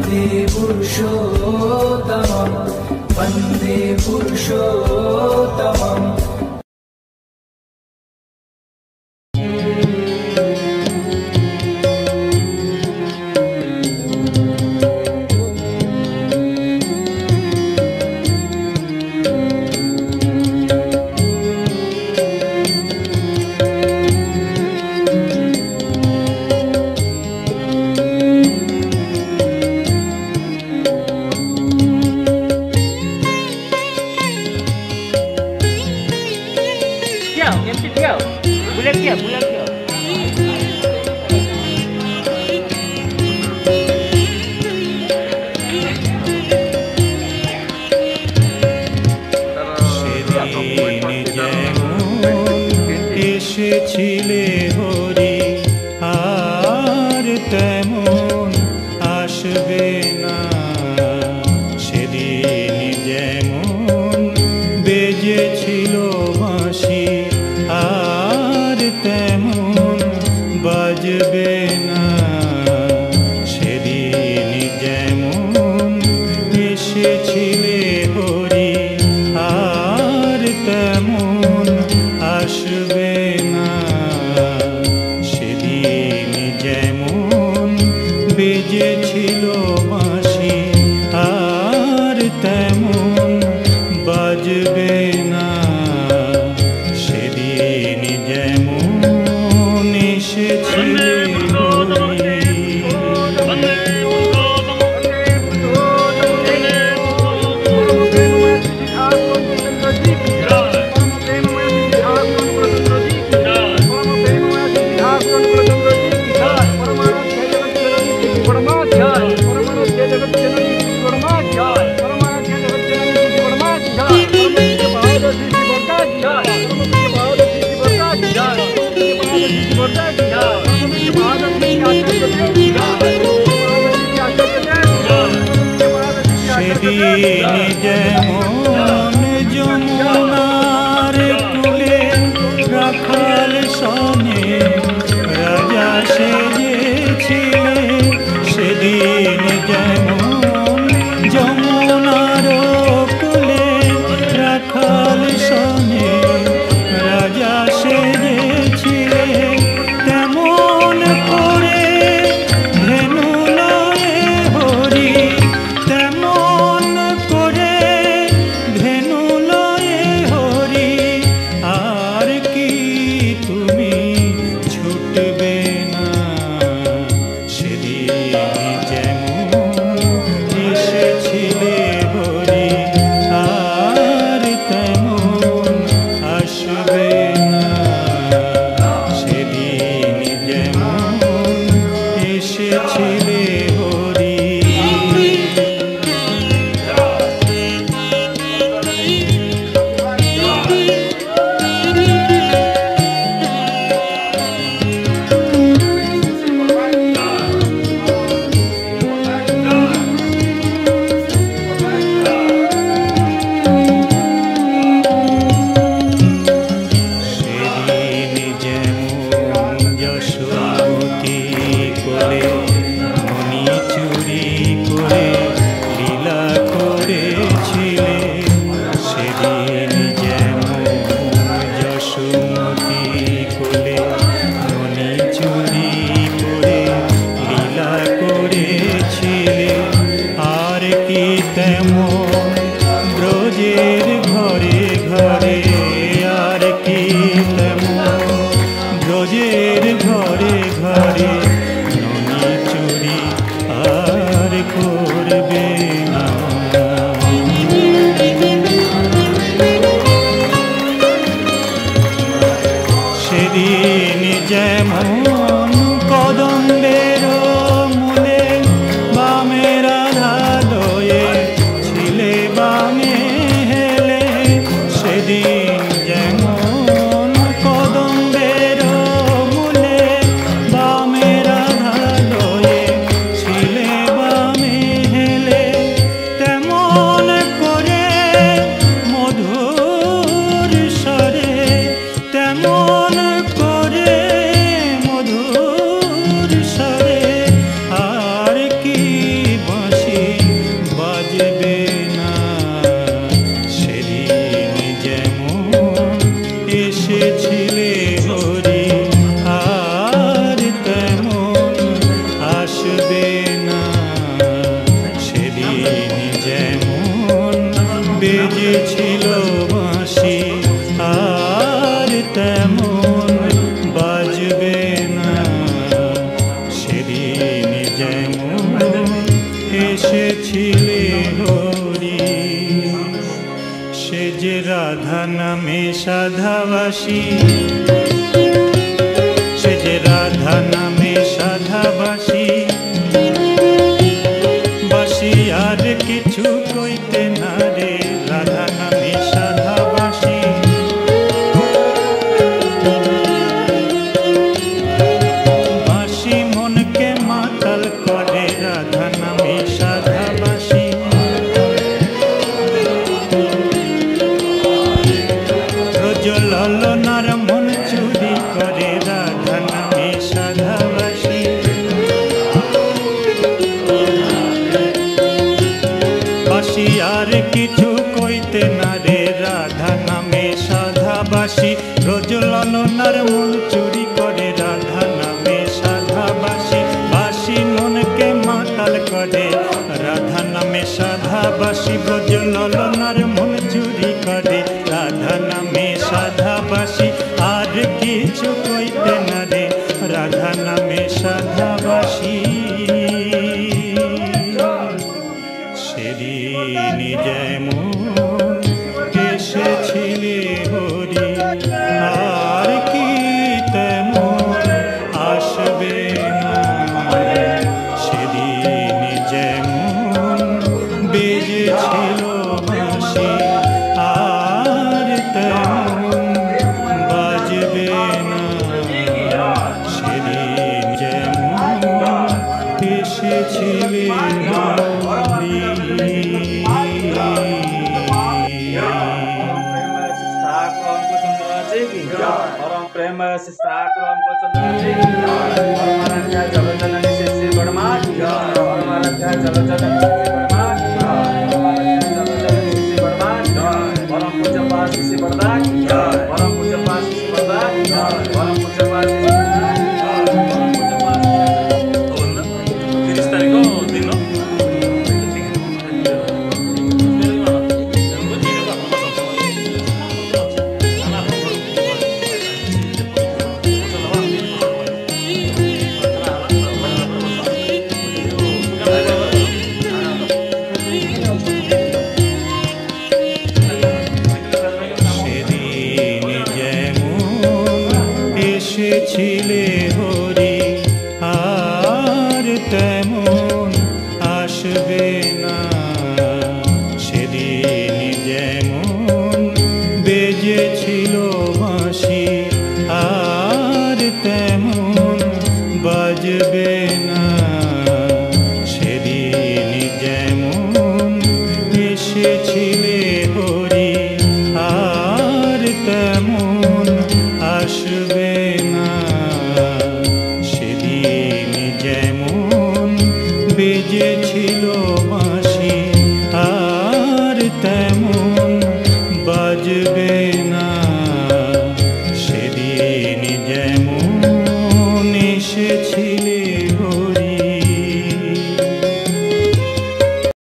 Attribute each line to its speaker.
Speaker 1: वन्दे पुरुषोत्तमं वन्दे पुरुषोत्तमम्।
Speaker 2: এসেছিলে হরি আর তেমন আসবে না, সেদিন যেমন বেজেছিল বাঁশি আর তেমন বাজবে না, সেদিন যেমন এসেছিলে হরি আর তেমন আসবে না, সেদিন যেমন বেজেছিল বাঁশি আর তেমন বাজবে না, সেদিন যেমন এসেছিলে হরি। সেদিন যেমন যমুনার কূলে রাখাল সনে রাজা সেজেছিলে, সেদিন যেমন যমুনার কূলে রাখাল সনে রাজা সেজেছিলে, তেমন করে ধেনু লয়ে হরি, তেমন করে ধেনু লয়ে হরি, আর কি তুমি ছুটবে না, সেদিন যেমন এসেছিলে হরি আর তেমন আসবে না, সেদিন যেমন এসেছিলে হরি। সেদিন যেমন যশোমতী কোলে মণি চুরি করে লীলা করেছিলে, সেদিন যেমন যশোমতী কোলে মণি চুরি করে লীলা করেছিলে, আর কি তেমন ব্রজের ঘরে ঘরে, আর কি তেমন ব্রজের ঘরে ঘরে ননি চুরি আর করবে না, সেদিন যেমন কদম্বের মূলে বামে রাধা লয়ে ছিলে বামে হেলে, সেদিন যেমন কদম্বের মূলে বামে রাধা সাধাবাসী, সে যে রাধা নামে সাধাবাসী, বাসী আর কিছু কইতে না রে, রাধা নামে সাধাবাসী। বাসী মনকে মাতাল করে, রাধা নামে সাধাবাসী। ললনার মন চুরি করে, রাধা নামে সাধাবাসী। বাসী আর কিছু কইতে না রে, রাধা নামে সাধাবাসী। রোজ ললনার মন চুরি করে, রাধা নামে সাধাবাসী। বাসী মনকে মাতাল করে, রাধা নামে সাধাবাসী। ব্রজ ললনার মন চুরি করে, রাধা নামে সাধাবাসী। আর কিছু কইতে না রে, রাধা নামে সাধাবাসী। সেদিন যেমন এসেছিলে হরি, আর কি তেমন আসবে না। সেদিন যেমন বেজেছিল বাঁশি, আর তেমন বাজবে না। সেদিন যেমন এসেছিলে হরি।
Speaker 3: परम प्रेम से ठाकुर को चंद्र जी, परमाराध्या चलो जननी श्री बड़मा की, परमाराध्या चलो जननी श्री बड़मा की, परमाराध्या चलो जननी श्री बड़मा की, परम पूज्य पास श्री बड़दा की, परम पूज्य पास श्री बड़दा की, परम पूज्य पास श्री बड़दा की, परम पूज्य पास। तो 30 तारीख को दिन
Speaker 2: এসেছিলে হরি, আর তেমন আসবে না। সেদিন যেমন বেজেছিল বাঁশি, আর তেমন বাজবে না।